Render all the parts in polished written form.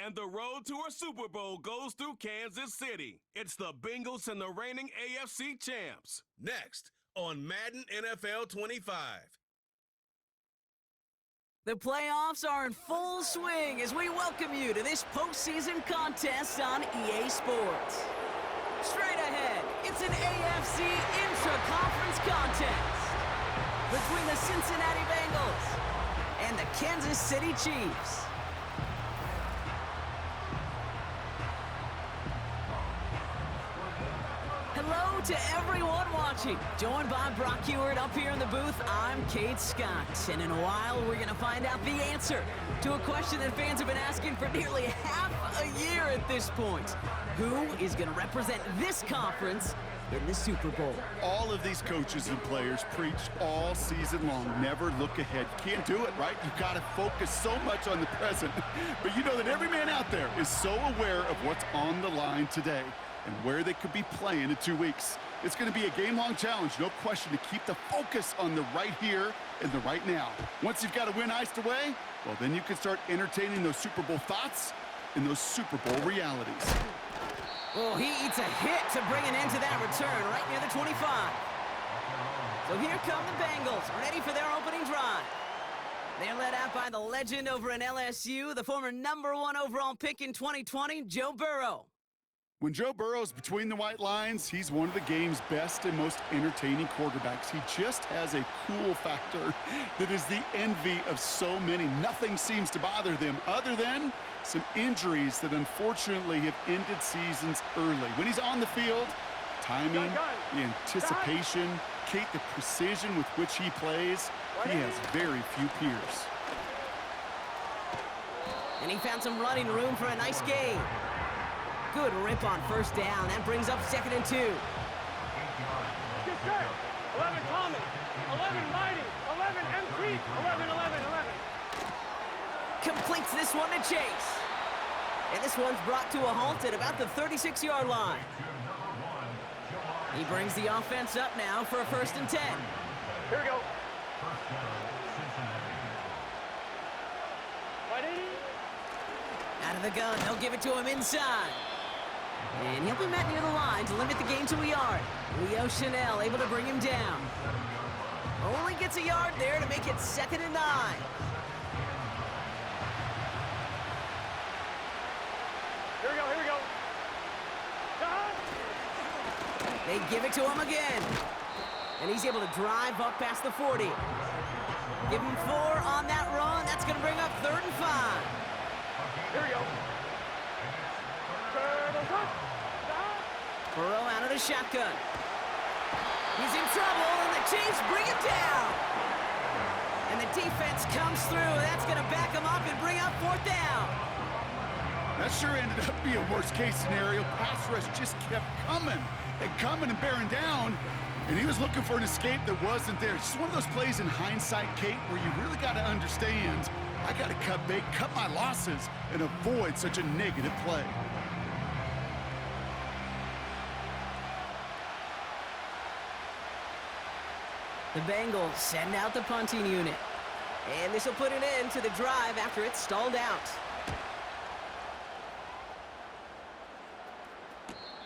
and the road to a Super Bowl goes through Kansas City. It's the Bengals and the reigning AFC champs. Next on Madden NFL 25. The playoffs are in full swing as we welcome you to this postseason contest on EA Sports. Straight ahead, it's an AFC intra-conference contest between the Cincinnati Bengals and the Kansas City Chiefs. Hello to everyone watching. Joined by Brock Ewart up here in the booth, I'm Kate Scott. And in a while, we're going to find out the answer to a question that fans have been asking for nearly half a year at this point. Who is going to represent this conference in the Super Bowl? All of these coaches and players preach all season long, never look ahead. You can't do it, right? You've got to focus so much on the present. But you know that every man out there is so aware of what's on the line today and where they could be playing in 2 weeks. It's going to be a game-long challenge, no question, to keep the focus on the right here and the right now. Once you've got a win iced away, well, then you can start entertaining those Super Bowl thoughts and those Super Bowl realities. Oh, he eats a hit to bring an end to that return right near the 25. So here come the Bengals, ready for their opening drive. They're led out by the legend over in LSU, the former #1 overall pick in 2020, Joe Burrow. When Joe Burrow's between the white lines, he's one of the game's best and most entertaining quarterbacks. He just has a cool factor that is the envy of so many. Nothing seems to bother them other than some injuries that unfortunately have ended seasons early. When he's on the field, timing, the anticipation, Kate, the precision with which he plays, he has very few peers. And he found some running room for a nice gain. Good rip on first down. That brings up 2nd and 2. 11 Thomas, 11 Mighty, 11 MP, 11. Completes this one to Chase. And this one's brought to a halt at about the 36-yard line. He brings the offense up now for a 1st and 10. Here we go. Out of the gun, they'll give it to him inside. And he'll be met near the line to limit the gain to a yard. Leo Chanel able to bring him down. Only gets a yard there to make it 2nd and 9. Here we go. They give it to him again. And he's able to drive up past the 40. Give him 4 on that run. That's going to bring up 3rd and 5. Here we go. Burrow out of the shotgun. He's in trouble, and the Chiefs bring him down. And the defense comes through. That's going to back him up and bring up 4th down. That sure ended up being a worst-case scenario. Pass rush just kept coming and bearing down. And he was looking for an escape that wasn't there. It's just one of those plays in hindsight, Kate, where you really got to understand, I got to cut bait, cut my losses, and avoid such a negative play. The Bengals send out the punting unit. And this will put an end to the drive after it's stalled out.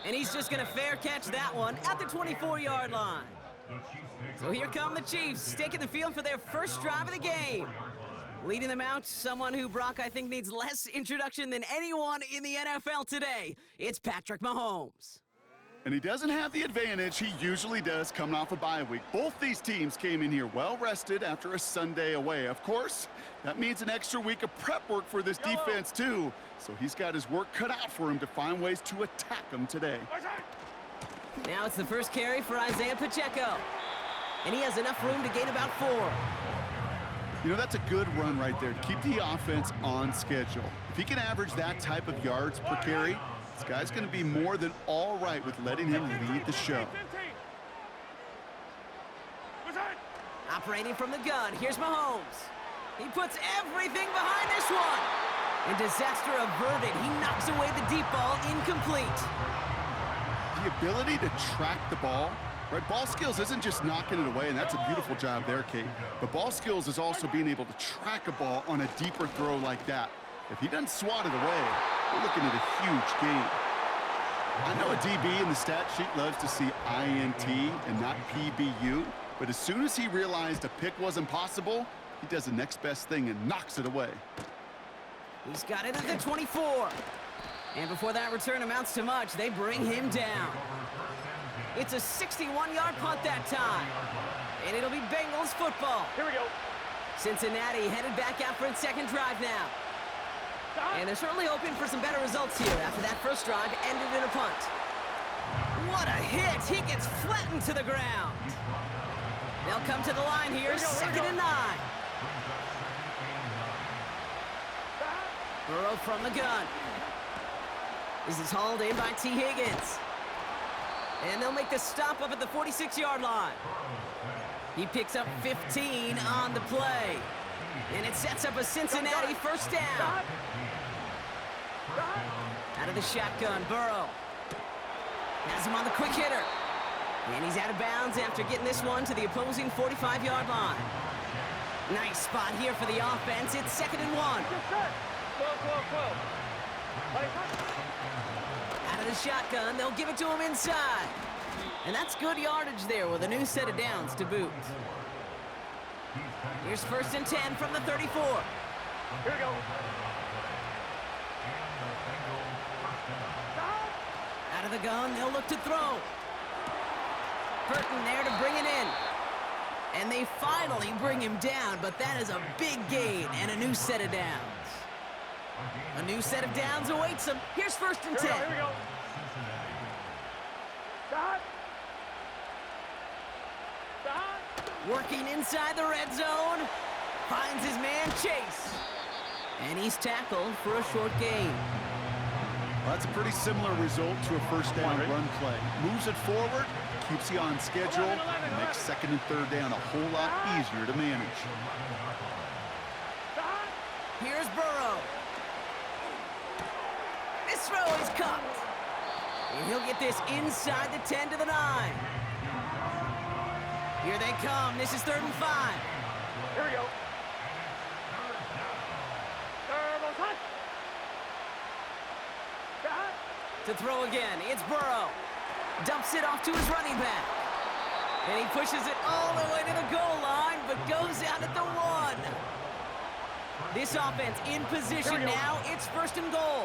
And he's just going to fair catch that one at the 24-yard line. So here come the Chiefs, taking the field for their first drive of the game. Leading them out, someone who, Brock, I think needs less introduction than anyone in the NFL today. It's Patrick Mahomes. And he doesn't have the advantage he usually does coming off a bye week. Both these teams came in here well-rested after a Sunday away. Of course, that means an extra week of prep work for this defense, too. So he's got his work cut out for him to find ways to attack them today. Now it's the first carry for Isaiah Pacheco. And he has enough room to gain about 4. You know, that's a good run right there to keep the offense on schedule. If he can average that type of yards per carry, this guy's going to be more than all right with letting him lead the show. Operating from the gun, here's Mahomes. He puts everything behind this one. And disaster averted. He knocks away the deep ball, incomplete. The ability to track the ball, right? Ball skills isn't just knocking it away, and that's a beautiful job there, Kate. But ball skills is also being able to track a ball on a deeper throw like that. If he doesn't swat it away, we're looking at a huge gain. I know a DB in the stat sheet loves to see INT and not PBU, but as soon as he realized a pick wasn't possible, he does the next best thing and knocks it away. He's got it at the 24. And before that return amounts to much, they bring him down. It's a 61-yard punt that time. And it'll be Bengals football. Here we go. Cincinnati headed back out for its second drive now. And they're certainly hoping for some better results here after that first drive ended in a punt. What a hit! He gets flattened to the ground. They'll come to the line here, second and 9. Burrow from the gun. This is hauled in by T. Higgins. And they'll make the stop up at the 46-yard line. He picks up 15 on the play. And it sets up a Cincinnati first down. Out of the shotgun, Burrow. Has him on the quick hitter. And he's out of bounds after getting this one to the opposing 45-yard line. Nice spot here for the offense. It's second and 1. 12, 12, 12. Out of the shotgun, they'll give it to him inside. And that's good yardage there with a new set of downs to boot. Here's first and 10 from the 34. Here we go. Out of the gun, they'll look to throw. Burton there to bring it in. And they finally bring him down, but that is a big gain and a new set of downs. A new set of downs awaits them. Here's first and 10. Here we go. Stop. Stop. Working inside the red zone. Finds his man Chase. And he's tackled for a short gain. Well, that's a pretty similar result to a first down run play. Moves it forward, keeps you on schedule, and makes second and third down a whole lot easier to manage. Here's Burrow. This throw is caught. And he'll get this inside the 10 to the 9. Here they come. This is third and 5. Here we go. Turbo touch. To throw again, it's Burrow. Dumps it off to his running back. And he pushes it all the way to the goal line, but goes out at the 1. This offense in position now. It's first and goal.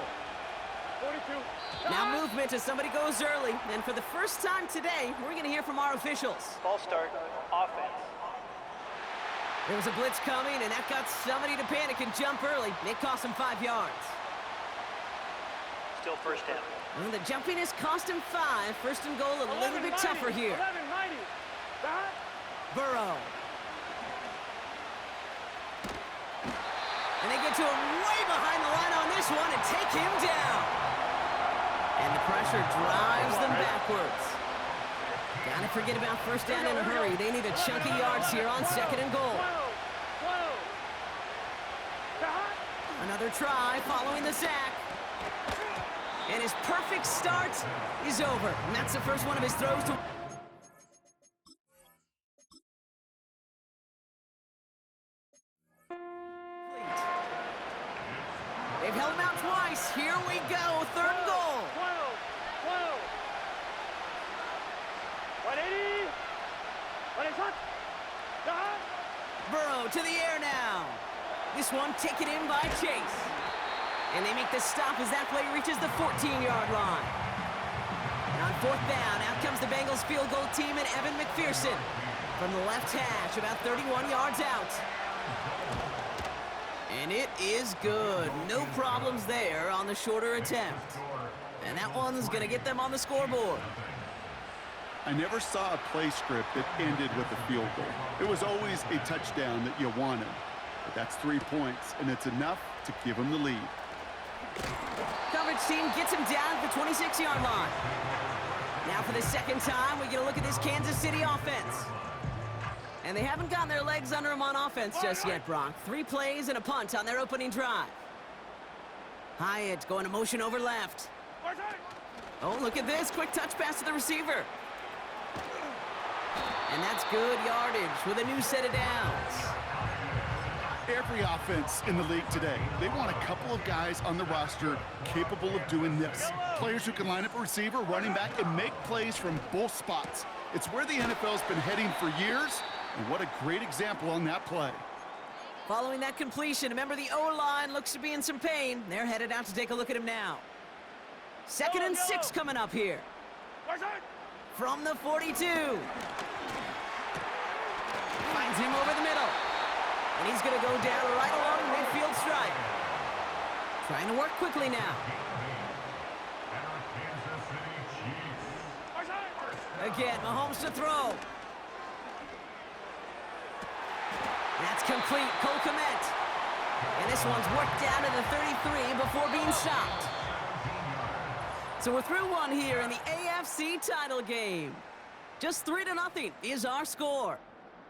42. Now movement as somebody goes early. And for the first time today, we're going to hear from our officials. Ball start, offense. There was a blitz coming, and that got somebody to panic and jump early. It cost him 5 yards. Still first down. Well, the jumpiness cost him 5. First and goal a little bit tougher here. 11, mighty. Stop. Burrow. And they get to him way behind the line on this one and take him down. And the pressure drives them backwards. Gotta forget about first down in a hurry. They need a chunky yards here on second and goal. 12. Stop. Another try following the sack. And his perfect start is over. And that's the first one of his throws to... They've held him out twice. Here we go. Third and goal. 12. 180. 180 touch. Stop. Burrow to the air now. This one taken in by Chase. And they make the stop as that play reaches the 14-yard line. And on fourth down, out comes the Bengals field goal team and Evan McPherson from the left hash, about 31 yards out. And it is good. No problems there on the shorter attempt. And that one's going to get them on the scoreboard. I never saw a play script that ended with a field goal. It was always a touchdown that you wanted. But that's 3 points, and it's enough to give them the lead. Coverage team gets him down at the 26-yard line. Now for the second time, we get a look at this Kansas City offense. And they haven't gotten their legs under them on offense just yet, Brock. 3 plays and a punt on their opening drive. Hyatt going to motion over left. Oh, look at this. Quick touch pass to the receiver. And that's good yardage with a new set of downs. Every offense in the league today, they want a couple of guys on the roster capable of doing this. Players who can line up a receiver, running back, and make plays from both spots. It's where the NFL's been heading for years, and what a great example on that play. Following that completion, remember the O-line looks to be in some pain. They're headed out to take a look at him now. 2nd and 6 coming up here. From the 42. Finds him over the middle. And he's going to go down right along the midfield stripe. Trying to work quickly now. Again, Mahomes to throw. That's complete. Cole Kmet. And this one's worked down to the 33 before being stopped. So we're through one here in the AFC title game. Just 3-0 is our score.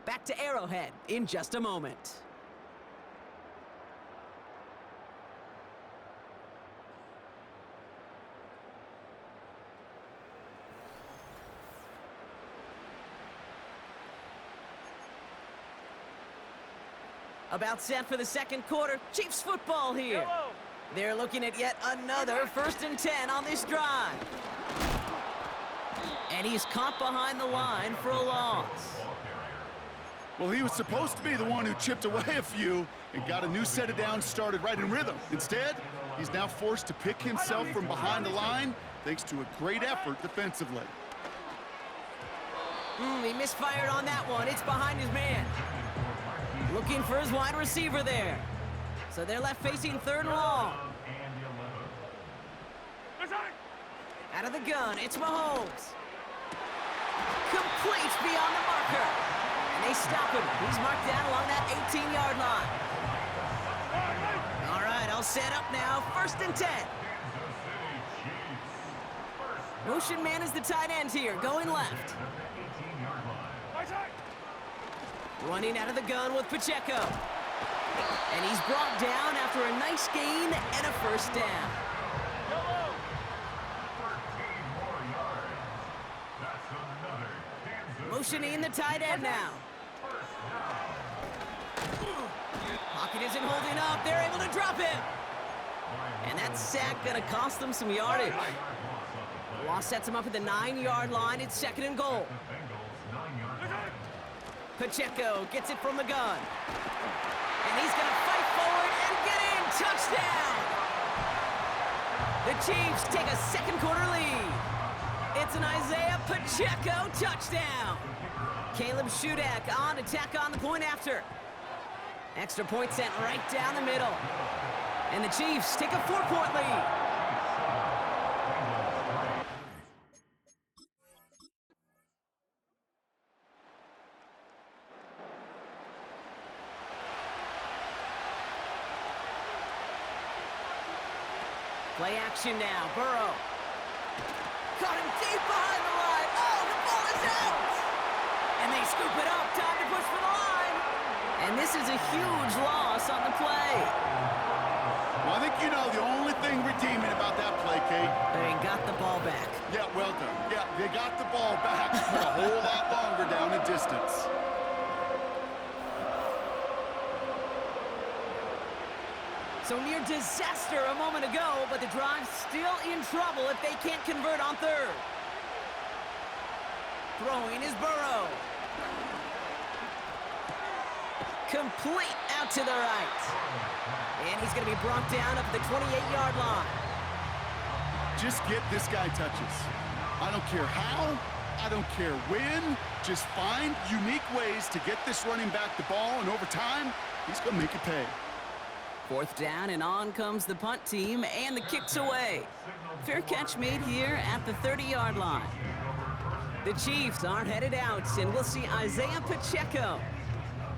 Back to Arrowhead in just a moment. About set for the second quarter. Chiefs football here. They're looking at yet another 1st and 10 on this drive. And he's caught behind the line for a loss. Well, he was supposed to be the one who chipped away a few and got a new set of downs started right in rhythm. Instead, he's now forced to pick himself from behind the line thanks to a great effort defensively. He misfired on that one. It's behind his man. Looking for his wide receiver there. So they're left facing 3rd and long. Out of the gun, it's Mahomes. Complete beyond the marker. And they stop him. He's marked down along that 18-yard line. All right, all set up now. 1st and 10. Motion man is the tight end here, going left. Running out of the gun with Pacheco. And he's brought down after a nice gain and a 1st down. Motioning the tight end now. Pocket isn't holding up. They're able to drop him. And that sack going to cost them some yardage. Loss sets him up at the 9-yard line. It's 2nd and goal. Pacheco gets it from the gun. And he's going to fight forward and get in. Touchdown! The Chiefs take a second quarter lead. It's an Isaiah Pacheco touchdown. Caleb Shudak on attack on the point after. Extra point sent right down the middle. And the Chiefs take a 4-point lead. Play action now, Burrow. Caught him deep behind the line. Oh, the ball is out! And they scoop it up. Time to push for the line. And this is a huge loss on the play. Well, I think you know the only thing redeeming about that play, Kate. They got the ball back. Yeah, well done. Yeah, they got the ball back for a whole lot longer down in distance. So near disaster a moment ago, but the drive's still in trouble if they can't convert on 3rd. Throwing is Burrow. Complete out to the right. And he's going to be brought down up at the 28-yard line. Just get this guy touches. I don't care how, I don't care when. Just find unique ways to get this running back the ball, and over time, he's going to make it pay. 4th down, and on comes the punt team, and the kick's away. Fair catch made here at the 30-yard line. The Chiefs are headed out, and we'll see Isaiah Pacheco.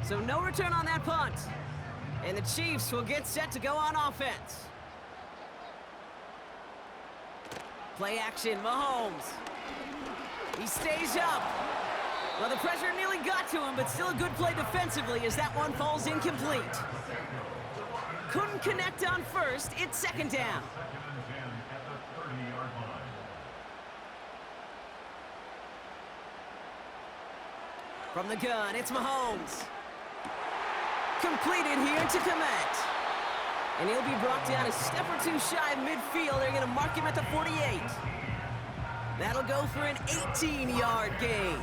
So no return on that punt. And the Chiefs will get set to go on offense. Play action, Mahomes. He stays up. Well, the pressure nearly got to him, but still a good play defensively as that one falls incomplete. Couldn't connect on 1st. It's 2nd down. From the gun, it's Mahomes. completed here to Komet. And he'll be brought down a step or two shy of midfield. They're going to mark him at the 48. That'll go for an 18-yard gain.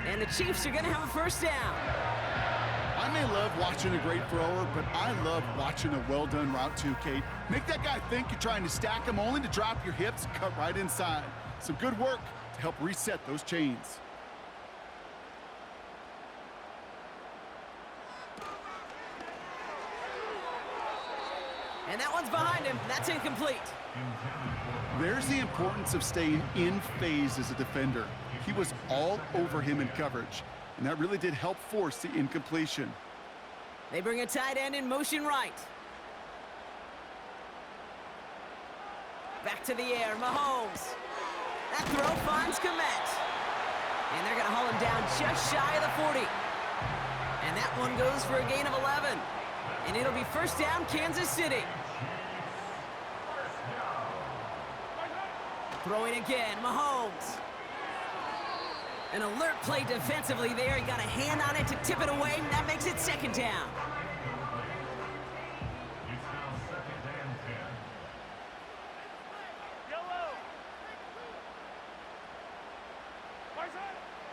And the Chiefs are going to have a first down. I may love watching a great thrower, but I love watching a well-done route too, Kate. Make that guy think you're trying to stack him only to drop your hips and cut right inside. Some good work to help reset those chains. And that one's behind him. That's incomplete. There's the importance of staying in phase as a defender. He was all over him in coverage, and that really did help force the incompletion. They bring a tight end in motion right. Back to the air, Mahomes. That throw finds Komet. And they're going to haul him down just shy of the 40. And that one goes for a gain of 11. And it'll be first down, Kansas City. Throwing again, Mahomes. An alert play defensively there. He got a hand on it to tip it away, and that makes it second down.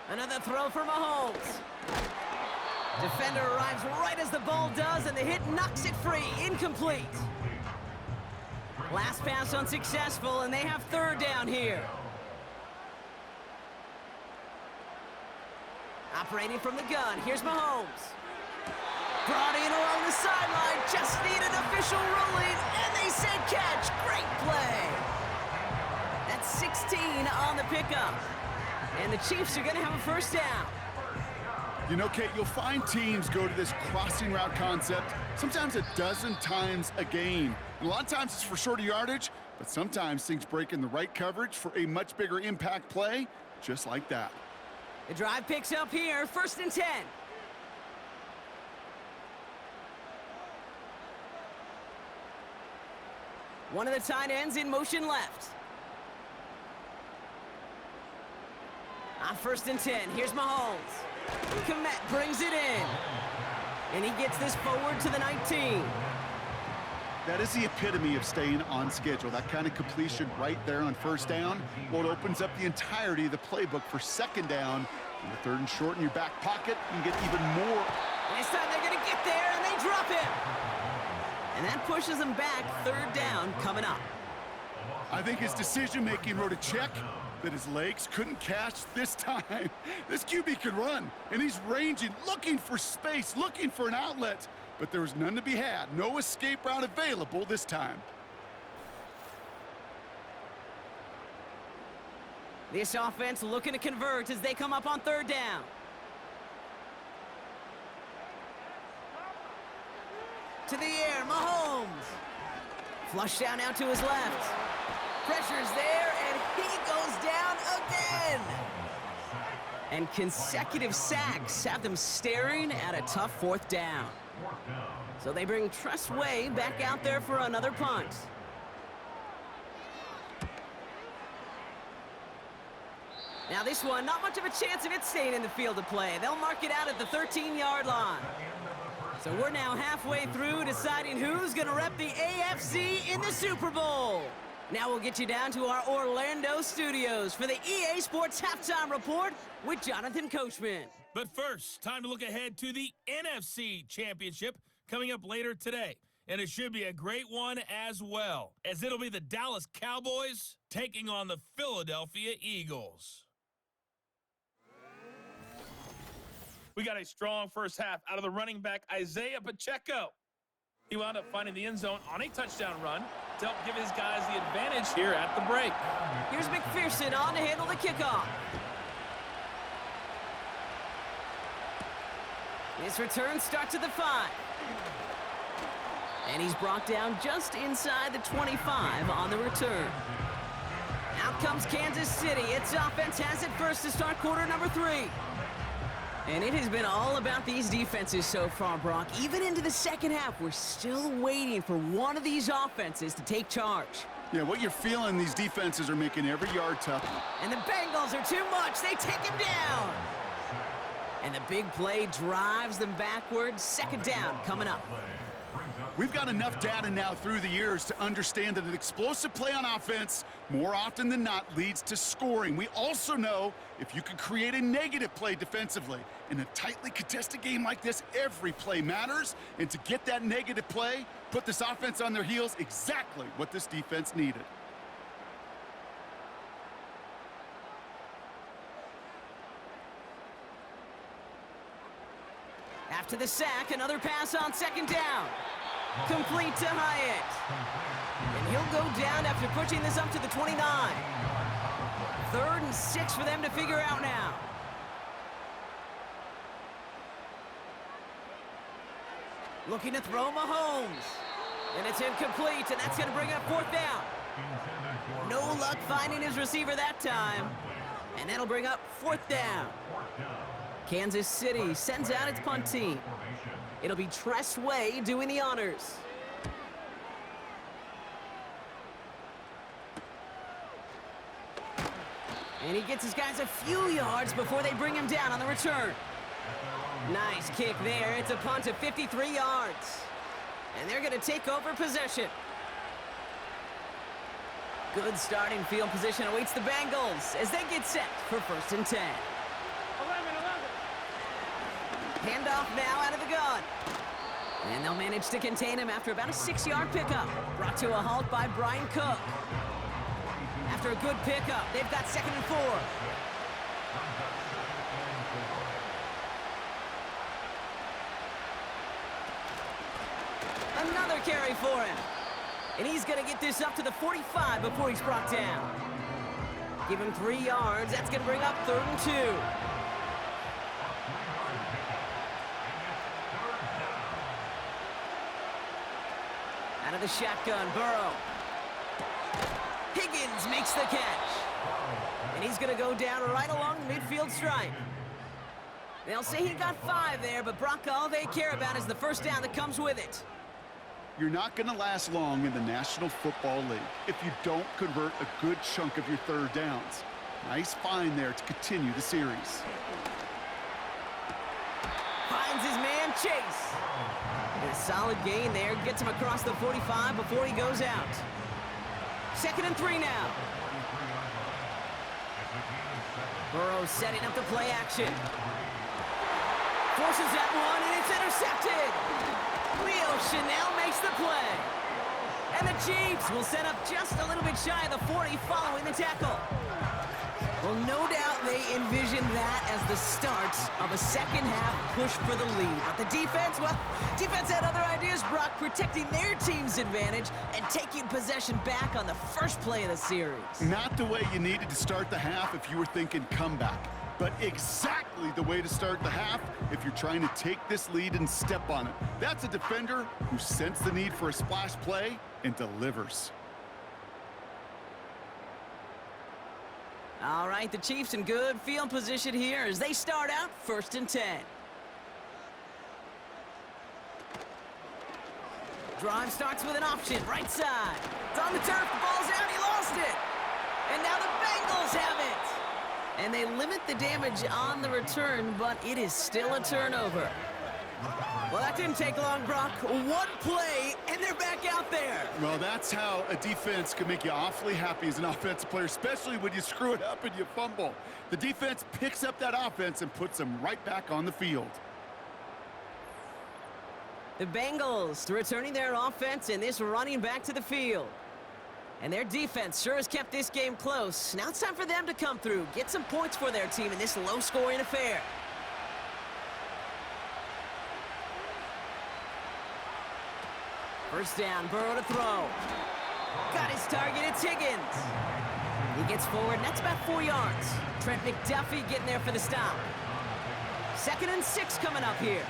Another throw for Mahomes. Defender arrives right as the ball does, and the hit knocks it free. Incomplete. Last pass unsuccessful, and they have third down here. Operating from the gun, here's Mahomes. Brought in along the sideline, just needed official ruling, and they said catch. Great play. That's 16 on the pickup. And the Chiefs are going to have a first down. You know, Kate, you'll find teams go to this crossing route concept sometimes a dozen times a game. And a lot of times it's for shorter yardage, but sometimes things break in the right coverage for a much bigger impact play, just like that. The drive picks up here, 1st and 10. One of the tight ends in motion left. On 1st and 10, here's Mahomes. Komet brings it in. And he gets this forward to the 19. That is the epitome of staying on schedule. That kind of completion right there on first down. Well, it opens up the entirety of the playbook for second down. And the 3rd and short in your back pocket, you can get even more. This time they're going to get there, and they drop him. And that pushes them back. 3rd down coming up. I think his decision-making wrote a check that his legs couldn't catch this time. This QB can run, and he's ranging, looking for space, looking for an outlet. But there was none to be had. No escape route available this time. This offense looking to convert as they come up on 3rd down. To the air, Mahomes. Flush down out to his left. Pressure's there, and he goes down again. And consecutive sacks have them staring at a tough 4th down. So they bring Trustway back out there for another punt. Now this one, not much of a chance of it staying in the field of play. They'll mark it out at the 13-yard line. So we're now halfway through deciding who's going to rep the AFC in the Super Bowl. Now we'll get you down to our Orlando studios for the EA Sports Halftime Report with Jonathan Coachman. But first, time to look ahead to the NFC Championship coming up later today. And it should be a great one as well, as it'll be the Dallas Cowboys taking on the Philadelphia Eagles. We got a strong first half out of the running back, Isaiah Pacheco. He wound up finding the end zone on a touchdown run to help give his guys the advantage here at the break. Here's McPherson on to handle the kickoff. His return starts at the 5. And he's brought down just inside the 25 on the return. Out comes Kansas City. Its offense has it first to start quarter number 3. And it has been all about these defenses so far, Brock. Even into the second half, we're still waiting for one of these offenses to take charge. Yeah, what you're feeling, these defenses are making every yard tough. And the Bengals are too much. They take him down. And the big play drives them backwards. Second down coming up. We've got enough data now through the years to understand that an explosive play on offense, more often than not, leads to scoring. We also know if you can create a negative play defensively. In a tightly contested game like this, every play matters. And to get that negative play, put this offense on their heels, exactly what this defense needed. After the sack, another pass on second down. Complete to Hyatt. And he'll go down after pushing this up to the 29. 3rd and 6 for them to figure out now. Looking to throw Mahomes. And it's incomplete, and that's going to bring up 4th down. No luck finding his receiver that time. And that'll bring up 4th down. Kansas City sends out its punt team. It'll be Tress Way doing the honors. And he gets his guys a few yards before they bring him down on the return. Nice kick there. It's a punt of 53 yards. And they're going to take over possession. Good starting field position awaits the Bengals as they get set for 1st and 10. 11. Handoff now out of the gun. And they'll manage to contain him after about a 6-yard pickup. Brought to a halt by Brian Cook. After a good pickup, they've got 2nd and 4. Another carry for him. And he's going to get this up to the 45 before he's brought down. Give him 3 yards. That's going to bring up 3rd and 2. Out of the shotgun, Burrow. Higgins makes the catch. And he's going to go down right along the midfield stripe. They'll say he got 5 there, but Brock, all they care about is the 1st down that comes with it. You're not going to last long in the National Football League if you don't convert a good chunk of your 3rd downs. Nice find there to continue the series. Finds his man, Chase. And a solid gain there. Gets him across the 45 before he goes out. 2nd and 3 now. Burrow setting up the play action. Forces that one, and it's intercepted. Leo Chanel makes the play. And the Chiefs will set up just a little bit shy of the 40 following the tackle. Well, no doubt they envision that as the start of a second-half push for the lead. But the defense, well, defense had other ideas, Brock, protecting their team's advantage and taking possession back on the first play of the series. Not the way you needed to start the half if you were thinking comeback, but exactly the way to start the half if you're trying to take this lead and step on it. That's a defender who sensed the need for a splash play and delivers. All right, the Chiefs in good field position here as they start out 1st and 10. Drive starts with an option, right side. It's on the turf, the ball's out, he lost it. And now the Bengals have it. And they limit the damage on the return, but it is still a turnover. Well, that didn't take long, Brock. One play, and they're back out there. Well, that's how a defense can make you awfully happy as an offensive player, especially when you screw it up and you fumble. The defense picks up that offense and puts them right back on the field. The Bengals returning their offense and this running back to the field. And their defense sure has kept this game close. Now it's time for them to come through, get some points for their team in this low-scoring affair. First down, Burrow to throw. Got his target, it's Higgins. He gets forward, and that's about 4 yards. Trent McDuffie getting there for the stop. 2nd and 6 coming up here.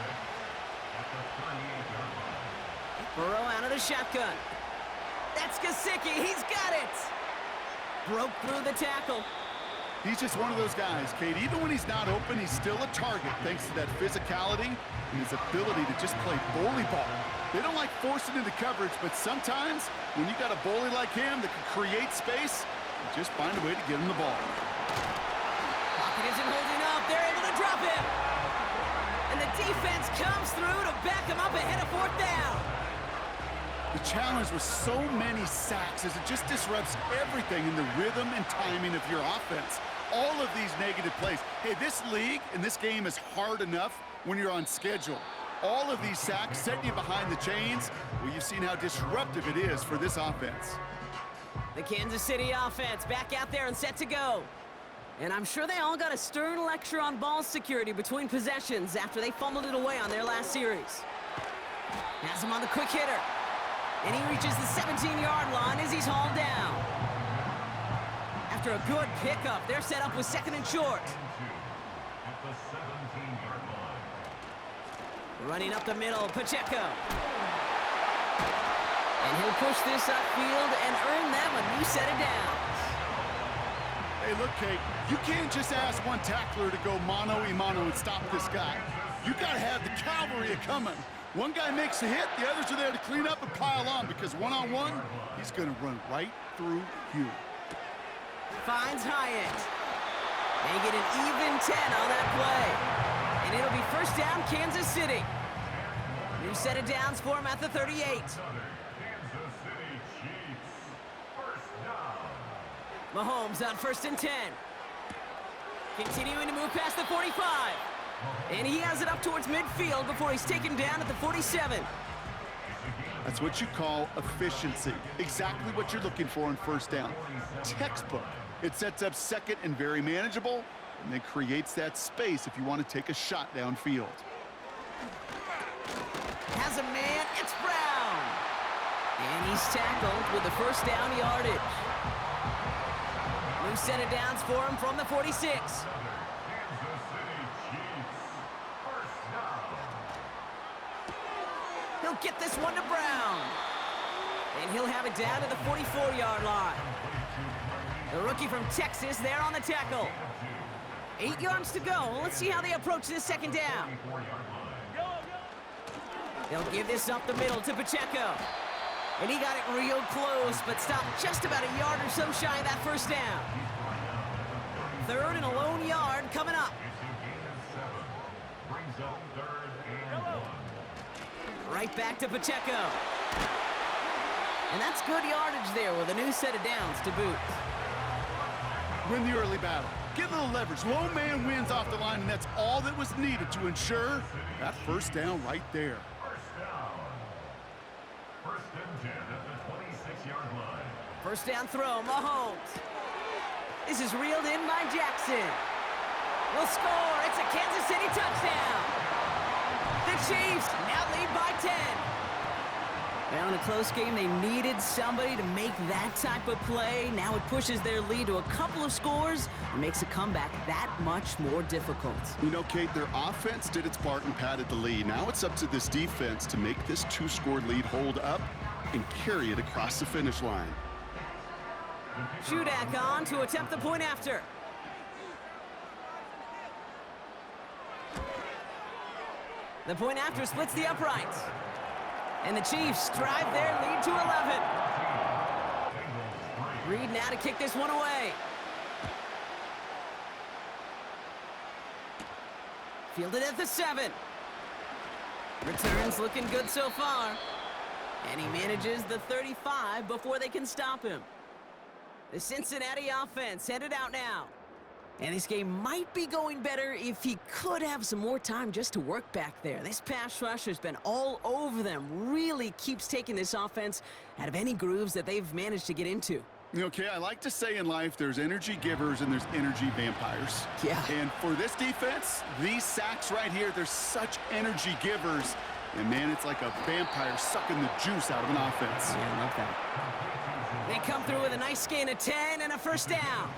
Burrow out of the shotgun. That's Gesicki, he's got it. Broke through the tackle. He's just one of those guys, Kate. Even when he's not open, he's still a target thanks to that physicality and his ability to just play bully ball. They don't like forcing into coverage, but sometimes when you got a bully like him that can create space, you just find a way to get him the ball. Pocket isn't holding up. They're able to drop him. And the defense comes through to back him up ahead of fourth down. The challenge with so many sacks is it just disrupts everything in the rhythm and timing of your offense. All of these negative plays. Hey, this league and this game is hard enough when you're on schedule. All of these sacks setting you behind the chains. Well, you've seen how disruptive it is for this offense. The Kansas City offense back out there and set to go. And I'm sure they all got a stern lecture on ball security between possessions after they fumbled it away on their last series. Has him on the quick hitter. And he reaches the 17-yard line as he's hauled down. After a good pickup, they're set up with second and short. Running up the middle, Pacheco. And he'll push this upfield and earn them a new set of downs. Hey, look, Kate, you can't just ask one tackler to go mano-a-mano and stop this guy. You got to have the cavalry coming. One guy makes a hit, the others are there to clean up and pile on because one-on-one, he's going to run right through you. Finds Hyatt. They get an even 10 on that play. And it'll be first down, Kansas City. New set of downs for him at the 38. Mahomes on first and 10. Continuing to move past the 45. And he has it up towards midfield before he's taken down at the 47. That's what you call efficiency. Exactly what you're looking for in first down. Textbook. It sets up second and very manageable, and then creates that space if you want to take a shot downfield. Has a man, it's Brown. And he's tackled with the first down yardage. New set of downs for him from the 46. He'll get this one to Brown. And he'll have it down to the 44-yard line. The rookie from Texas there on the tackle. 8 yards to go. Let's see how they approach this second down. They'll give this up the middle to Pacheco. And he got it real close, but stopped just about a yard or so shy of that first down. Third and a lone yard coming up. Right back to Pacheco. And that's good yardage there with a new set of downs to boot. Win the early battle. Get a little leverage. Low man wins off the line, and that's all that was needed to ensure that first down right there. First down throw, Mahomes. This is reeled in by Jackson. Will score. It's a Kansas City touchdown. The Chiefs now lead by 10. Now in a close game, they needed somebody to make that type of play. Now it pushes their lead to a couple of scores and makes a comeback that much more difficult. You know, Kate, their offense did its part and padded the lead. Now it's up to this defense to make this two-score lead hold up and carry it across the finish line. Shudak on to attempt the point after. The point after splits the uprights. And the Chiefs drive their lead to 11. Reed now to kick this one away. Fielded at the 7. Returns looking good so far. And he manages the 35 before they can stop him. The Cincinnati offense headed out now. And this game might be going better if he could have some more time just to work back there. This pass rush has been all over them. Really keeps taking this offense out of any grooves that they've managed to get into. Okay, I like to say in life there's energy givers and there's energy vampires. Yeah. And for this defense, these sacks right here, they're such energy givers. And man, it's like a vampire sucking the juice out of an offense. Yeah, I love that. They come through with a nice gain of 10 and a first down.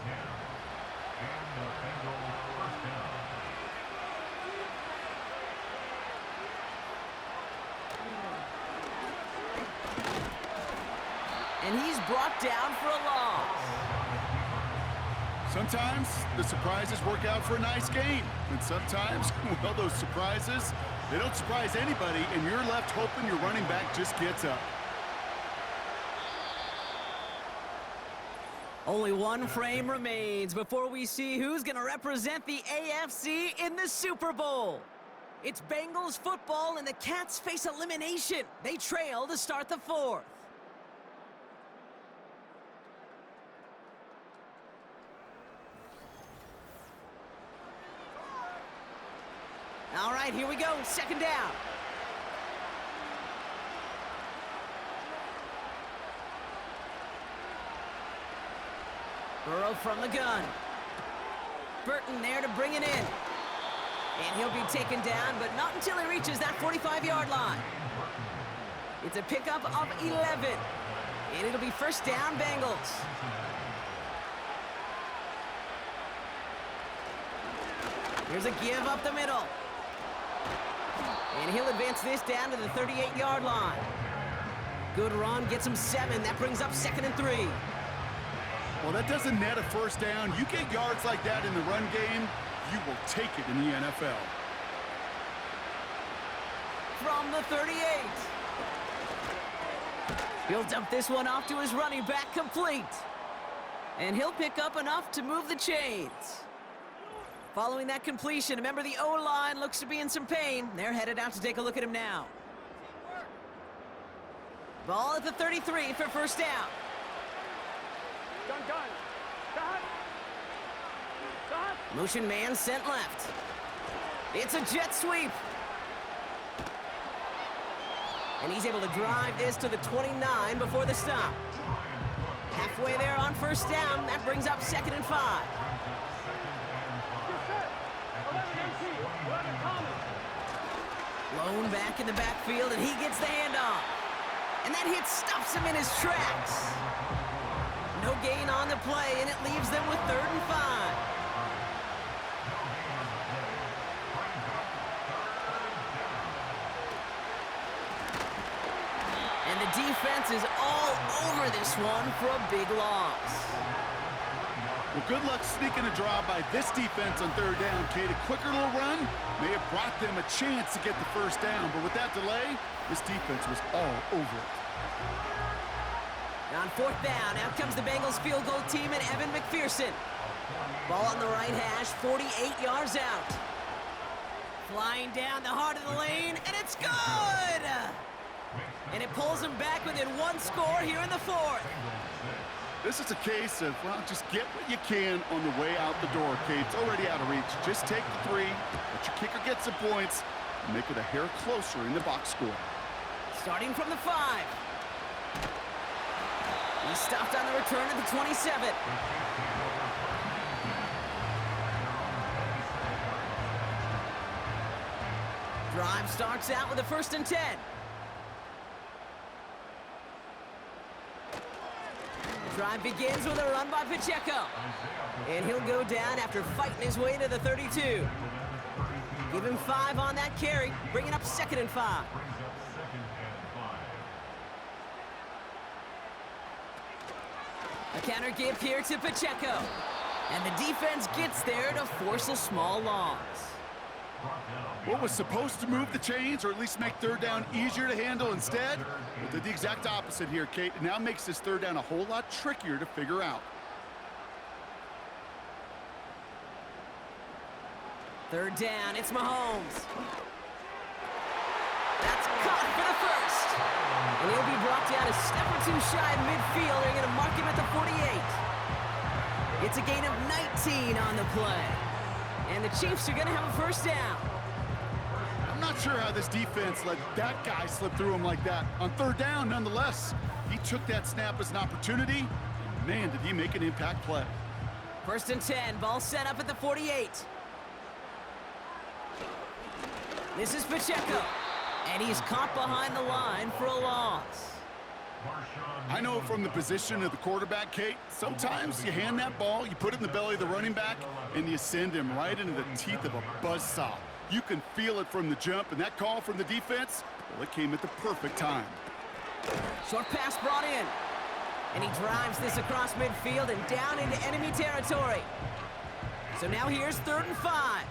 And he's brought down for a loss. Sometimes the surprises work out for a nice game. And sometimes, well, those surprises, they don't surprise anybody, and you're left hoping your running back just gets up. Only one frame remains before we see who's going to represent the AFC in the Super Bowl. It's Bengals football, and the Cats face elimination. They trail to start the fourth. All right, here we go. Second down. Burrow from the gun. Burton there to bring it in. And he'll be taken down, but not until he reaches that 45-yard line. It's a pickup of 11. And it'll be first down, Bengals. Here's a give up the middle. And he'll advance this down to the 38-yard line. Good run, gets him 7. That brings up 2nd and 3. Well, that doesn't net a first down. You get yards like that in the run game, you will take it in the NFL. From the 38. He'll dump this one off to his running back, complete. And he'll pick up enough to move the chains. Following that completion, a member of the O-line looks to be in some pain. They're headed out to take a look at him now. Ball at the 33 for first down. Gun. Cut. Motion man sent left. It's a jet sweep. And he's able to drive this to the 29 before the stop. Halfway there on first down. That brings up 2nd and 5. Lone back in the backfield, and he gets the handoff. And that hit stops him in his tracks. No gain on the play, and it leaves them with 3rd and 5. And the defense is all over this one for a big loss. Well, good luck sneaking a draw by this defense on 3rd down, Kate. A quicker little run may have brought them a chance to get the first down, but with that delay, this defense was all over it. On 4th down, out comes the Bengals field goal team and Evan McPherson. Ball on the right hash, 48 yards out. Flying down the heart of the lane, and it's good! And it pulls them back within 1 score here in the 4th. This is a case of, well, just get what you can on the way out the door, Kate. It's already out of reach. Just take the 3, let your kicker get some points, and make it a hair closer in the box score. Starting from the 5. He stopped on the return at the 27. Drive starts out with a 1st and 10. Drive begins with a run by Pacheco. And he'll go down after fighting his way to the 32. Give him 5 on that carry, bringing up 2nd and 5. A counter give here to Pacheco. And the defense gets there to force a small loss. What was supposed to move the chains, or at least make 3rd down easier to handle instead, well, did the exact opposite here, Kate. It now makes this 3rd down a whole lot trickier to figure out. 3rd down, it's Mahomes. That's caught for the 1st. And he'll be brought down a step or 2 shy of midfield. They're going to mark him at the 48. It's a gain of 19 on the play. And the Chiefs are going to have a 1st down. I'm not sure how this defense let that guy slip through him like that. On 3rd down, nonetheless, he took that snap as an opportunity. And man, did he make an impact play. 1st and 10, ball set up at the 48. This is Pacheco. And he's caught behind the line for a loss. I know from the position of the quarterback, Kate, sometimes you hand that ball, you put it in the belly of the running back, and you send him right into the teeth of a buzzsaw. You can feel it from the jump, and that call from the defense, well, it came at the perfect time. Short pass brought in. And he drives this across midfield and down into enemy territory. So now here's 3rd and 5.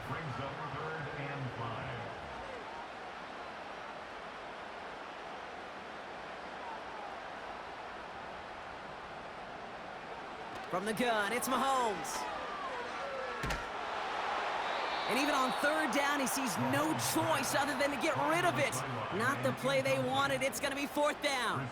From the gun, it's Mahomes. And even on third down, he sees no choice other than to get rid of it. Not the play they wanted. It's going to be fourth down.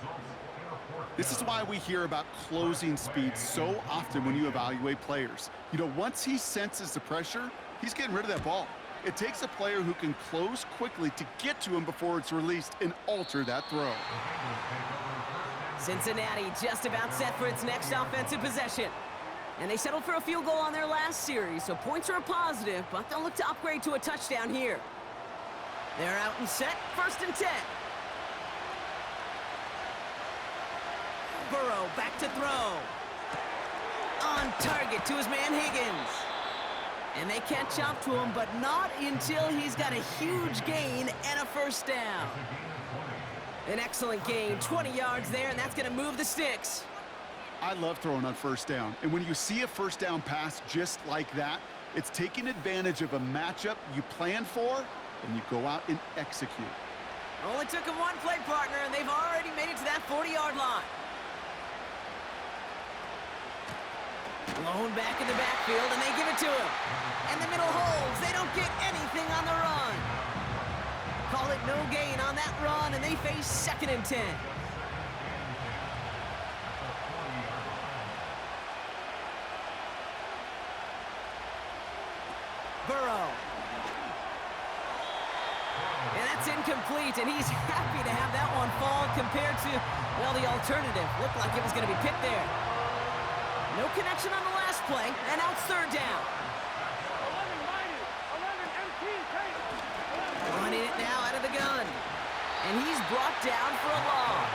This is why we hear about closing speed so often when you evaluate players. You know, once he senses the pressure, he's getting rid of that ball. It takes a player who can close quickly to get to him before it's released and alter that throw. Cincinnati just about set for its next offensive possession. And they settled for a field goal on their last series, so points are a positive, but they'll look to upgrade to a touchdown here. They're out and set, 1st and 10. Burrow back to throw. On target to his man Higgins. And they catch up to him, but not until he's got a huge gain and a first down. An excellent gain, 20 yards there, and that's going to move the sticks. I love throwing on first down. And when you see a first down pass just like that, it's taking advantage of a matchup you plan for, and you go out and execute. Only took him one play, partner, and they've already made it to that 40-yard line. Blown back in the backfield, and they give it to him. And the middle holds. They don't get anything on the run. Call it no gain on that run, and they face 2nd and 10. Burrow. And that's incomplete, and he's happy to have that one fall compared to, well, the alternative. Looked like it was going to be picked there. No connection on the last play, and now it's 3rd down. 11 empty, take. Running it now out of the gun. And he's brought down for a loss.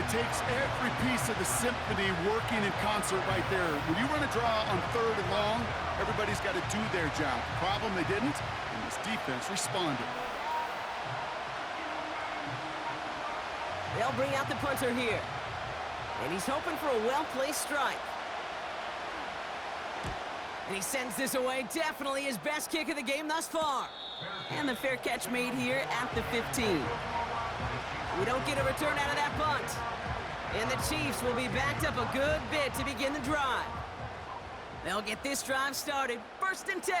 It takes every piece of the symphony working in concert right there. When you run a draw on 3rd and long, everybody's got to do their job. The problem, they didn't, and this defense responded. They'll bring out the punter here. And he's hoping for a well-placed strike. And he sends this away. Definitely his best kick of the game thus far. And the fair catch made here at the 15. We don't get a return out of that punt. And the Chiefs will be backed up a good bit to begin the drive. They'll get this drive started. 1st and 10.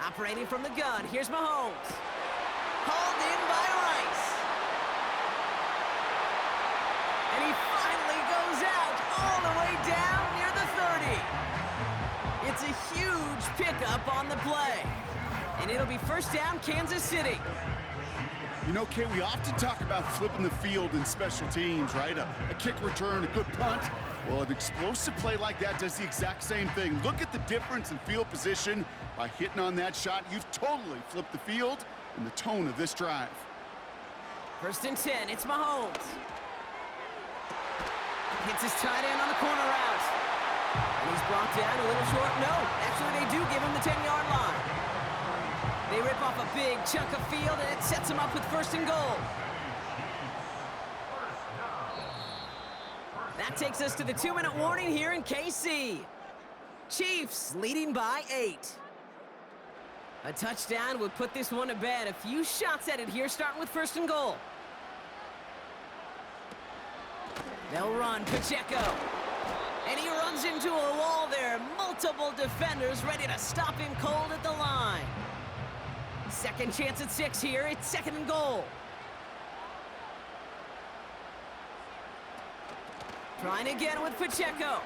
Operating from the gun. Here's Mahomes. Hauled in by Rice. And he finally goes out all the way down near the 30. It's a huge pickup on the play. And it'll be 1st down, Kansas City. You know, Kay, we often talk about flipping the field in special teams, right? A kick return, a good punt. Well, an explosive play like that does the exact same thing. Look at the difference in field position. By hitting on that shot, you've totally flipped the field and the tone of this drive. 1st and 10, it's Mahomes. Hits his tight end on the corner route. And he's brought down a little short. No, actually they do give him the 10-yard line. They rip off a big chunk of field, and it sets him up with 1st and goal. That takes us to the 2-minute warning here in KC. Chiefs leading by 8. A touchdown would put this one to bed. A few shots at it here, starting with 1st and goal. They'll run Pacheco. And he runs into a wall there. Multiple defenders ready to stop him cold at the line. 2nd chance at 6 here. It's 2nd and goal. Trying again with Pacheco.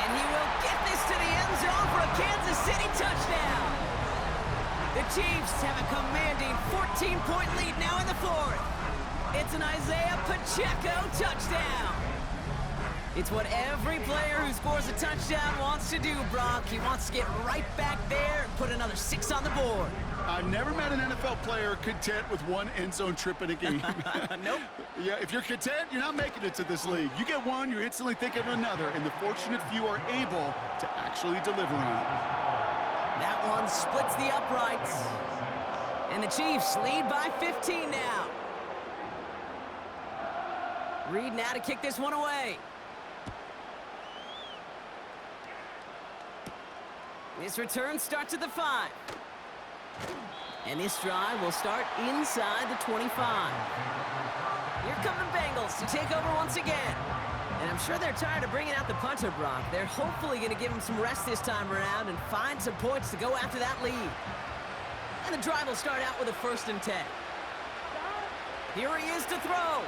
And he will get this to the end zone for a Kansas City touchdown. The Chiefs have a commanding 14-point lead now in the 4th. It's an Isaiah Pacheco touchdown. It's what every player who scores a touchdown wants to do, Brock. He wants to get right back there and put another 6 on the board. I've never met an NFL player content with one end zone trip in a game. Nope. Yeah, if you're content, you're not making it to this league. You get one, you're instantly thinking of another, and the fortunate few are able to actually deliver on it. That one splits the uprights. And the Chiefs lead by 15 now. Reed now to kick this one away. This return starts at the 5. And this drive will start inside the 25. Here come the Bengals to take over once again. And I'm sure they're tired of bringing out the punter, Brock. They're hopefully going to give him some rest this time around and find some points to go after that lead. And the drive will start out with a 1st and 10. Here he is to throw.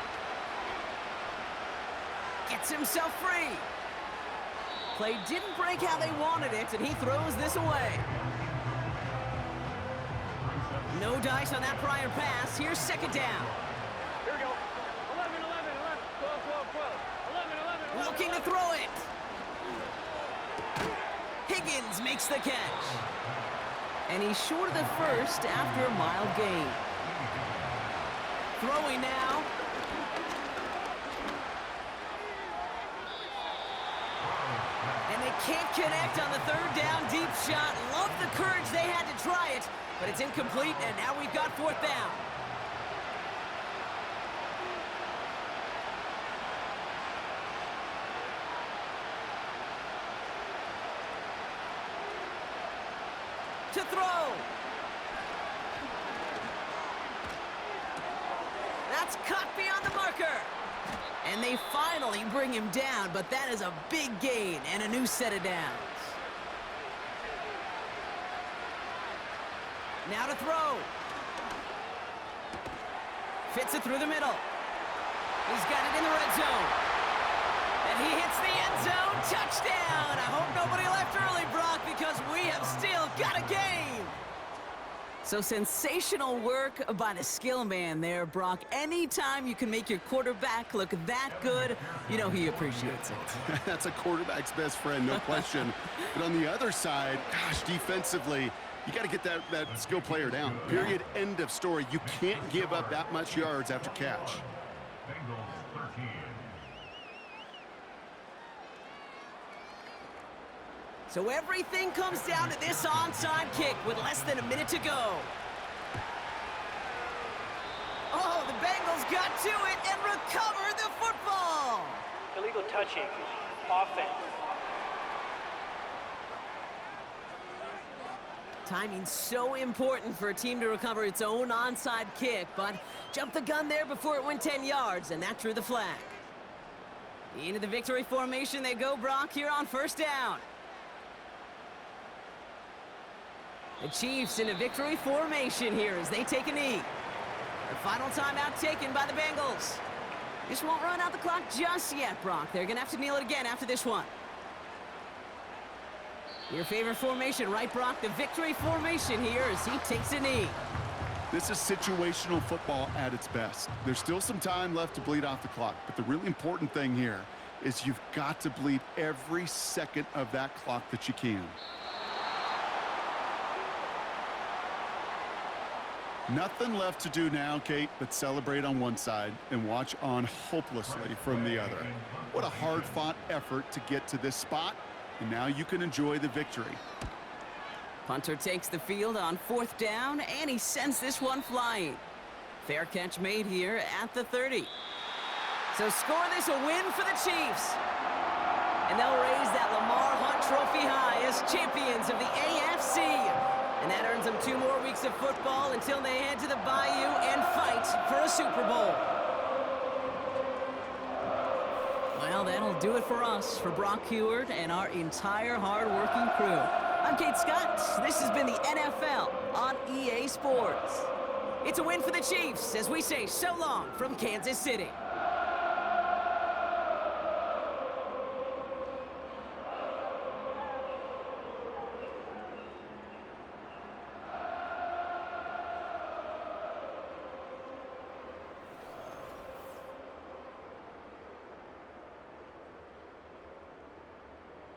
Gets himself free. Play didn't break how they wanted it, and he throws this away. No dice on that prior pass. Here's 2nd down. Here we go. 11, 11, 11, 12, 12, 12. 11, 11, 11. Looking to throw it. Higgins makes the catch. And he's short of the 1st after a mild gain. Throwing now. And they can't connect on the 3rd down deep shot. Love the courage they had to try it, but it's incomplete, and now we've got 4th down. To throw. That's caught beyond the marker. And they finally bring him down, but that is a big gain and a new set of downs. Now to throw. Fits it through the middle. He's got it in the red zone. And he hits the end zone. Touchdown! I hope nobody left early, Brock, because we have still got a game. So sensational work by the skill man there, Brock. Anytime you can make your quarterback look that good, you know he appreciates it. That's a quarterback's best friend, no question. But on the other side, gosh, defensively, you got to get that skill player down. Period, end of story. You can't give up that much yards after catch. So everything comes down to this onside kick with less than a minute to go. Oh, the Bengals got to it and recovered the football. Illegal touching. Offense. Timing's so important for a team to recover its own onside kick, but jumped the gun there before it went 10 yards, and that drew the flag. Into the victory formation they go, Brock, here on 1st down. The Chiefs in a victory formation here as they take a knee. The final timeout taken by the Bengals. This won't run out the clock just yet, Brock. They're going to have to kneel it again after this one. Your favorite formation, right, Brock? The victory formation here as he takes a knee. This is situational football at its best. There's still some time left to bleed off the clock, but the really important thing here is you've got to bleed every second of that clock that you can. Nothing left to do now, Kate, but celebrate on one side and watch on hopelessly from the other. What a hard-fought effort to get to this spot, and now you can enjoy the victory. Punter takes the field on 4th down, and he sends this one flying. Fair catch made here at the 30. So score this a win for the Chiefs. And they'll raise that Lamar Hunt Trophy high as champions of the AFC. And that earns them 2 more weeks of football until they head to the Bayou and fight for a Super Bowl. Well, that'll do it for us, for Brock Heward and our entire hard-working crew. I'm Kate Scott. This has been the NFL on EA Sports. It's a win for the Chiefs as we say so long from Kansas City.